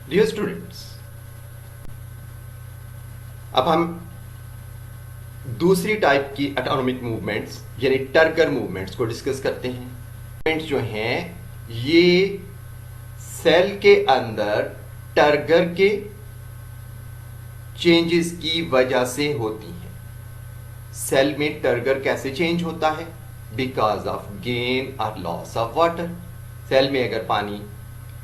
Dear students, अब हम दूसरी टाइप की ऑटोनॉमिक मूवमेंट्स यानी टर्गर मूवमेंट्स को डिस्कस करते हैं। मूवमेंट्स जो हैं ये सेल के अंदर टर्गर के चेंजेस की वजह से होती हैं। सेल में टर्गर कैसे चेंज होता है? बिकॉज ऑफ गेन और लॉस ऑफ वाटर। सेल में अगर पानी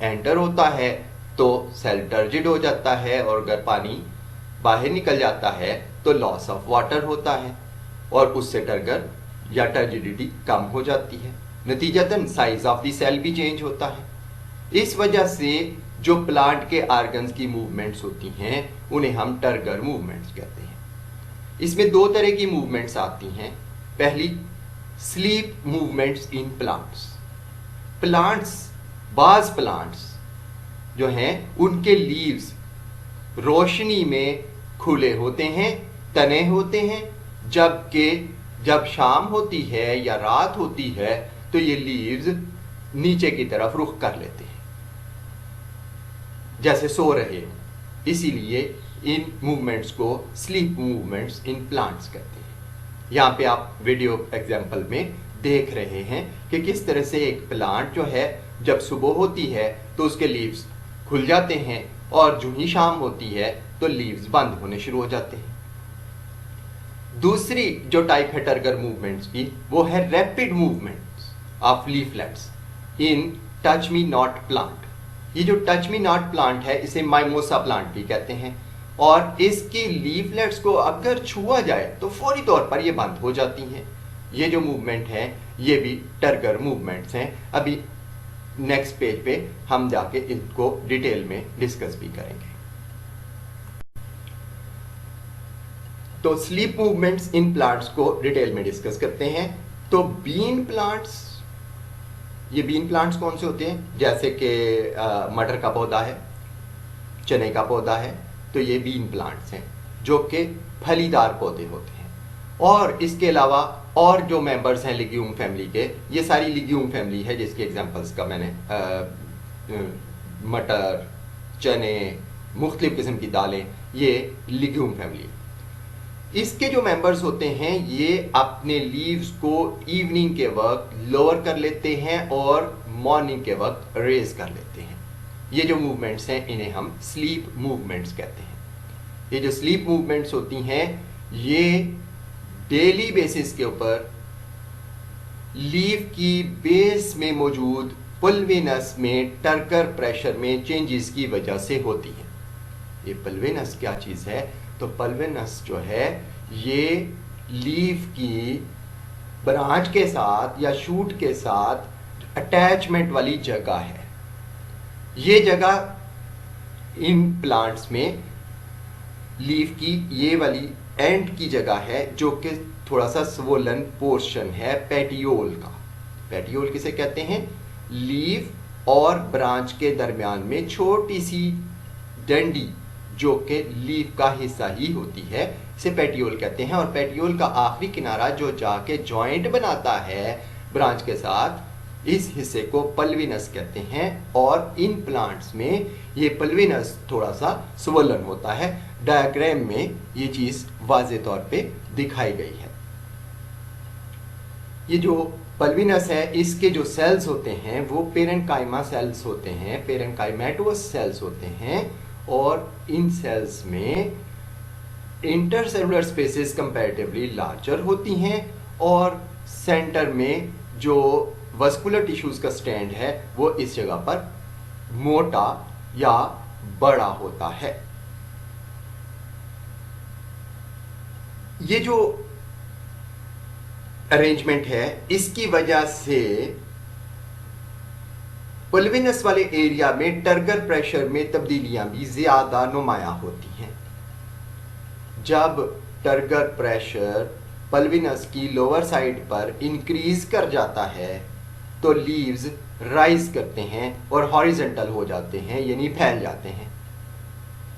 एंटर होता है तो सेल टर्जिड हो जाता है, और अगर पानी बाहर निकल जाता है तो लॉस ऑफ वाटर होता है, और उससे टर्गर या टर्जिडिटी कम हो जाती है। नतीजतन साइज ऑफ द सेल भी चेंज होता है। इस वजह से जो प्लांट के ऑर्गन्स की मूवमेंट्स होती हैं उन्हें हम टर्गर मूवमेंट्स कहते हैं। इसमें दो तरह की मूवमेंट्स आती हैं। पहली, स्लीप मूवमेंट्स इन प्लांट्स। बाज प्लांट्स जो हैं उनके लीव्स रोशनी में खुले होते हैं, तने होते हैं, जबकि जब शाम होती है या रात होती है तो ये लीव्स नीचे की तरफ रुख कर लेते हैं, जैसे सो रहे हो। इसीलिए इन मूवमेंट्स को स्लीप मूवमेंट्स इन प्लांट्स कहते हैं। यहाँ पे आप वीडियो एग्जाम्पल में देख रहे हैं कि किस तरह से एक प्लांट जो है जब सुबह होती है तो उसके लीव्स खुल जाते हैं, और जो ही शाम होती है तो लीव्स बंद होने शुरू हो जाते हैं। दूसरी जो टाइप है टर्गर मूवमेंट्स की, वो है rapid movements of leaflets in touch me not plant. ये जो टच मी नॉट प्लांट है इसे माइमोसा प्लांट भी कहते हैं, और इसकी लीफलेट्स को अगर छुआ जाए तो फौरी तौर पर ये बंद हो जाती हैं। ये जो मूवमेंट है ये भी टर्गर मूवमेंट्स हैं। अभी नेक्स्ट पेज पे हम जाके इनको डिटेल में डिस्कस भी करेंगे। तो स्लीप मूवमेंट्स इन प्लांट्स को डिटेल में डिस्कस करते हैं। तो बीन प्लांट्स, ये बीन प्लांट्स कौन से होते हैं? जैसे कि मटर का पौधा है, चने का पौधा है, तो ये बीन प्लांट्स हैं जो कि फलीदार पौधे होते हैं। और इसके अलावा और जो मेंबर्स हैं लिग्यूम फैमिली के, ये सारी लिग्यूम फैमिली है जिसके एग्जांपल्स का मैंने मटर, चने, मुख्तलिफ किस्म की दालें, ये लिग्यूम फैमिली। इसके जो मेंबर्स होते हैं ये अपने लीव्स को इवनिंग के वक्त लोअर कर लेते हैं और मॉर्निंग के वक्त रेज कर लेते हैं। ये जो मूवमेंट्स हैं इन्हें हम स्लीप मूवमेंट्स कहते हैं। ये जो स्लीप मूवमेंट्स होती हैं ये डेली बेसिस के ऊपर लीफ की बेस में मौजूद पल्विनस में टर्गर प्रेशर में चेंजेस की वजह से होती है। ये पल्विनस क्या चीज़ है? तो पल्विनस जो है ये लीफ की ब्रांच के साथ या शूट के साथ अटैचमेंट वाली जगह है। ये जगह इन प्लांट्स में लीफ की ये वाली एंड की जगह है जो कि थोड़ा सा स्वोलन पोर्शन है पेटियोल का। पेटियोल किसे कहते हैं? लीफ और ब्रांच के दरमियान में छोटी सी डंडी जो कि लीफ का हिस्सा ही होती है, इसे पेटियोल कहते हैं। और पेटियोल का आखिरी किनारा जो जाके जॉइंट बनाता है ब्रांच के साथ, इस हिस्से को पल्विनस कहते हैं। और इन प्लांट्स में ये पल्विनस थोड़ा सा स्वोलन होता है। डायग्राम में ये चीज़ वाज़े तौर पे दिखाई गई है। ये जो पल्विनस है इसके जो सेल्स होते हैं वो पेरेन्काइमा सेल्स होते हैं, पेरेन्काइमेटोस सेल्स होते हैं। और इन सेल्स में इंटरसेलुलर स्पेसेस कंपैरेटिवली लार्जर होती हैं, और सेंटर में जो वस्कुलर टिश्यूज का स्टैंड है वो इस जगह पर मोटा या बड़ा होता है। ये जो अरेंजमेंट है इसकी वजह से पल्विनस वाले एरिया में टर्गर प्रेशर में तब्दीलियां भी ज्यादा नुमाया होती हैं। जब टर्गर प्रेशर पल्विनस की लोअर साइड पर इंक्रीज कर जाता है तो लीव्स राइज करते हैं और हॉरिजेंटल हो जाते हैं, यानी फैल जाते हैं।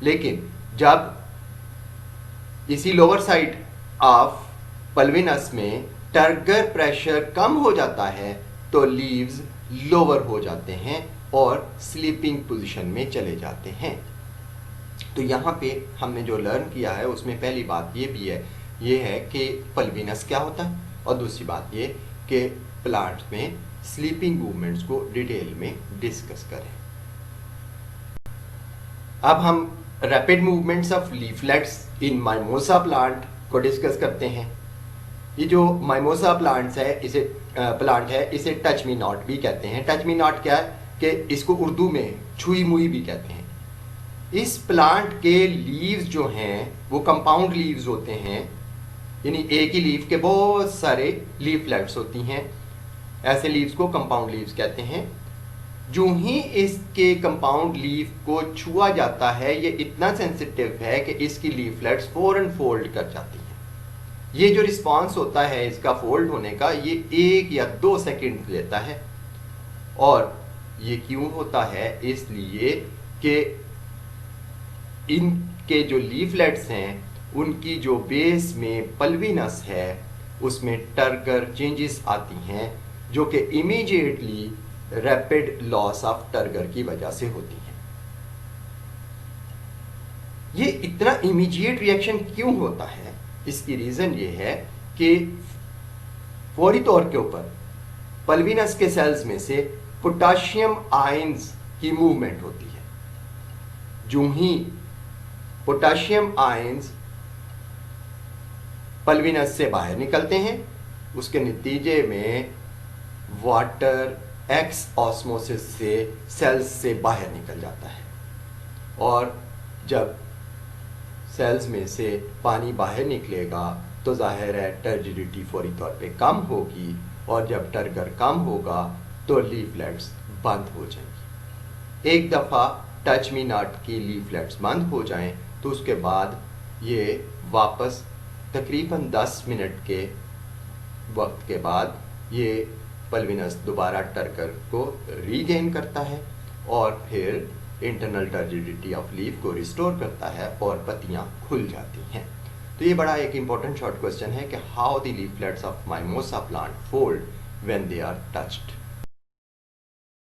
लेकिन जब इसी लोअर साइड ऑफ पल्विनस में टर्गर प्रेशर कम हो जाता है तो लीव्स लोअर हो जाते हैं और स्लीपिंग पोजीशन में चले जाते हैं। तो यहाँ पे हमने जो लर्न किया है उसमें पहली बात ये भी है, ये है कि पल्विनस क्या होता है, और दूसरी बात ये कि प्लांट में स्लीपिंग मूवमेंट्स को डिटेल में डिस्कस करें। अब हम rapid movements of leaflets in mimosa plant को डिस्कस करते हैं। ये जो माइमोसा प्लांट है इसे टच मी नॉट भी कहते हैं। टच मी नॉट क्या है कि इसको उर्दू में छुई मुई भी कहते हैं। इस प्लांट के लीव्स जो हैं वो कंपाउंड लीव्स होते हैं, यानी एक ही लीफ के बहुत सारे लीफलेट्स होती हैं। ऐसे लीव्स को कंपाउंड लीव्स कहते हैं। जो ही इसके कंपाउंड लीफ को छुआ जाता है ये इतना सेंसिटिव है कि इसकी लीफलेट्स फौरन फोल्ड कर जाती हैं। ये जो रिस्पांस होता है इसका फोल्ड होने का, ये 1 या 2 सेकंड लेता है। और ये क्यों होता है? इसलिए कि इनके जो लीफलेट्स हैं उनकी जो बेस में पल्विनस है उसमें टर्गर चेंजेस आती हैं, जो कि immediately rapid loss of turgor की वजह से होती हैं। ये इतना इमीडिएट रिएक्शन क्यों होता है? इसकी रीजन ये है कि फौरी तौर के ऊपर पल्विनस के सेल्स में से पोटाशियम आयंस की मूवमेंट होती है। जो ही पोटाशियम आयंस पल्विनस से बाहर निकलते हैं उसके नतीजे में वाटर एक्स ऑस्मोसिस से सेल्स से बाहर निकल जाता है, और जब सेल्स में से पानी बाहर निकलेगा तो जाहिर है टर्जिडिटी फौरी तौर पे कम होगी, और जब टर्गर कम होगा तो लीफलेट्स बंद हो जाएंगी। एक दफ़ा टच मी नॉट की लीफलेट्स बंद हो जाएं तो उसके बाद ये वापस तकरीबन 10 मिनट के वक्त के बाद ये पल्विनस दोबारा टर्गर को रीगेन करता है और फिर इंटरनल टर्जिडिटी ऑफ लीफ को रिस्टोर करता है और पत्तियां खुल जाती हैं। तो ये बड़ा एक इंपॉर्टेंट शॉर्ट क्वेश्चन है कि how the leaflets of mimosa plant fold when they are touched.